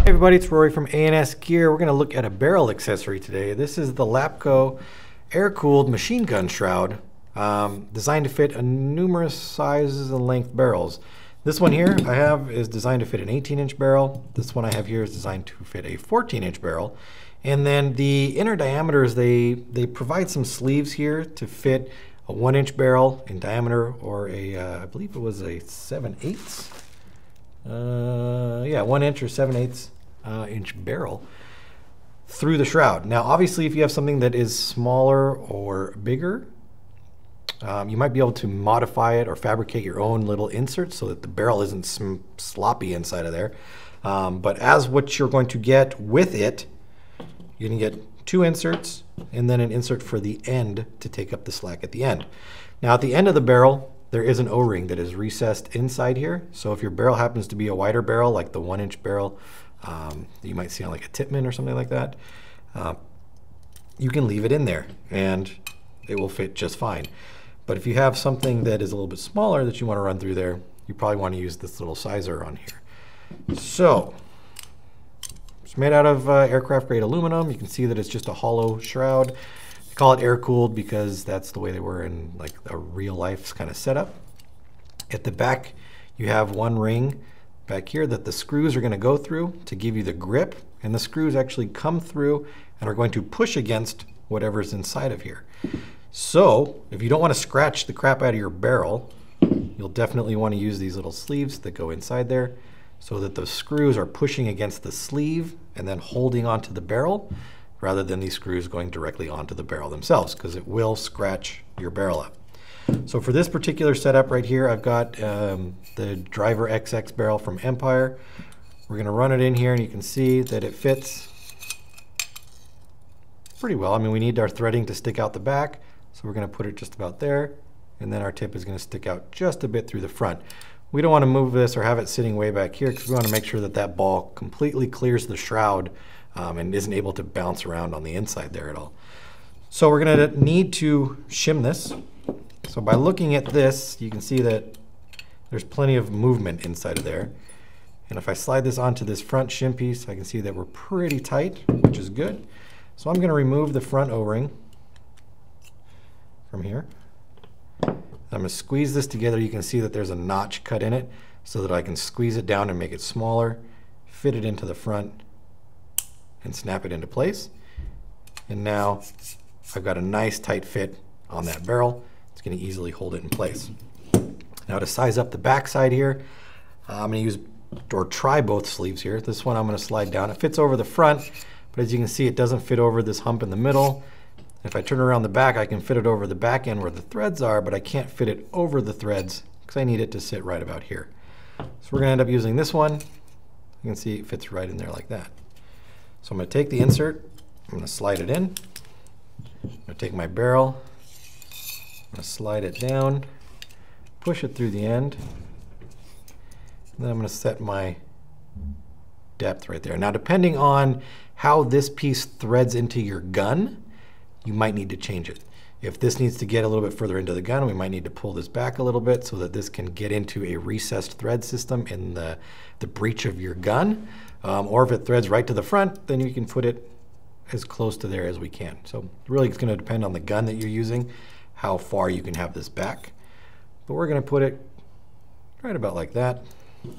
Hey everybody, it's Rory from A&S Gear. We're going to look at a barrel accessory today. This is the Lapco air-cooled machine gun shroud, designed to fit numerous sizes and length barrels. This one here I have is designed to fit an 18-inch barrel. This one I have here is designed to fit a 14-inch barrel. And then the inner diameters, they provide some sleeves here to fit a 1-inch barrel in diameter, or I believe it was a 7/8. Yeah, 1 inch or 7/8 inch barrel through the shroud. Now, obviously, if you have something that is smaller or bigger, you might be able to modify it or fabricate your own little inserts so that the barrel isn't sloppy inside of there. But as what you're going to get with it, you're going to get 2 inserts and then an insert for the end to take up the slack at the end. Now, at the end of the barrel, there is an O-ring that is recessed inside here. So if your barrel happens to be a wider barrel, like the 1-inch barrel that you might see on like a Tipman or something like that, you can leave it in there and it will fit just fine. But if you have something that is a little bit smaller that you want to run through there, you probably want to use this little sizer on here. So it's made out of aircraft grade aluminum. You can see that it's just a hollow shroud. They call it air-cooled because that's the way they were in like a real life kind of setup. At the back, you have one ring back here that the screws are going to go through to give you the grip, and the screws actually come through and are going to push against whatever's inside of here. So if you don't want to scratch the crap out of your barrel, you'll definitely want to use these little sleeves that go inside there so that the screws are pushing against the sleeve and then holding onto the barrel, rather than these screws going directly onto the barrel themselves, because it will scratch your barrel up. So for this particular setup right here, I've got the Driver XX barrel from Empire. We're going to run it in here, and you can see that it fits pretty well. I mean, we need our threading to stick out the back, so we're going to put it just about there, and then our tip is going to stick out just a bit through the front. We don't want to move this or have it sitting way back here, because we want to make sure that that ball completely clears the shroud and isn't able to bounce around on the inside there at all. So we're going to need to shim this. So by looking at this, you can see that there's plenty of movement inside of there. And if I slide this onto this front shim piece, I can see that we're pretty tight, which is good. So I'm going to remove the front O-ring from here. I'm going to squeeze this together. You can see that there's a notch cut in it so that I can squeeze it down and make it smaller, fit it into the front, and snap it into place. And now I've got a nice tight fit on that barrel. It's going to easily hold it in place. Now to size up the back side here, I'm going to use or try both sleeves here. This one I'm going to slide down. It fits over the front, but as you can see, it doesn't fit over this hump in the middle. If I turn around the back, I can fit it over the back end where the threads are, but I can't fit it over the threads because I need it to sit right about here. So we're going to end up using this one. You can see it fits right in there like that. So I'm going to take the insert, I'm going to slide it in. I'm going to take my barrel, I'm going to slide it down, push it through the end, and then I'm going to set my depth right there. Now, depending on how this piece threads into your gun, you might need to change it. If this needs to get a little bit further into the gun, we might need to pull this back a little bit so that this can get into a recessed thread system in the breech of your gun. Or if it threads right to the front, then you can put it as close to there as we can. So really it's going to depend on the gun that you're using, how far you can have this back. But we're going to put it right about like that. And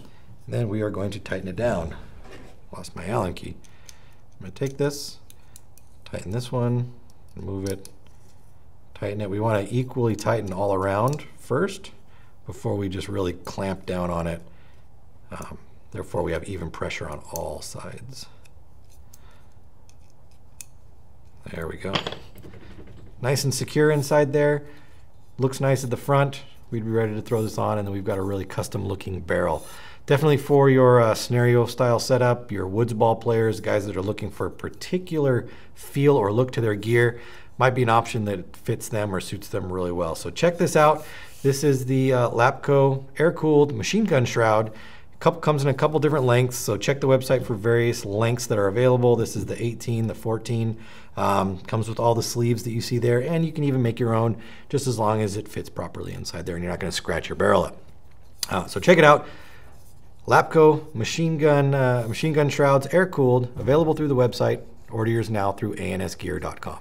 then we are going to tighten it down. Lost my Allen key. I'm going to take this, tighten this one, move it, tighten it. We want to equally tighten all around first before we just really clamp down on it. Therefore, we have even pressure on all sides. There we go. Nice and secure inside there. Looks nice at the front. We'd be ready to throw this on, and then we've got a really custom looking barrel. Definitely for your scenario style setup, your woods ball players, guys that are looking for a particular feel or look to their gear, might be an option that fits them or suits them really well. So check this out. This is the Lapco air-cooled machine gun shroud. Comes in a couple different lengths, so check the website for various lengths that are available. This is the 18, the 14. Comes with all the sleeves that you see there, and you can even make your own just as long as it fits properly inside there and you're not going to scratch your barrel up. So check it out. Lapco machine gun shrouds, air-cooled, available through the website. Order yours now through ansgear.com.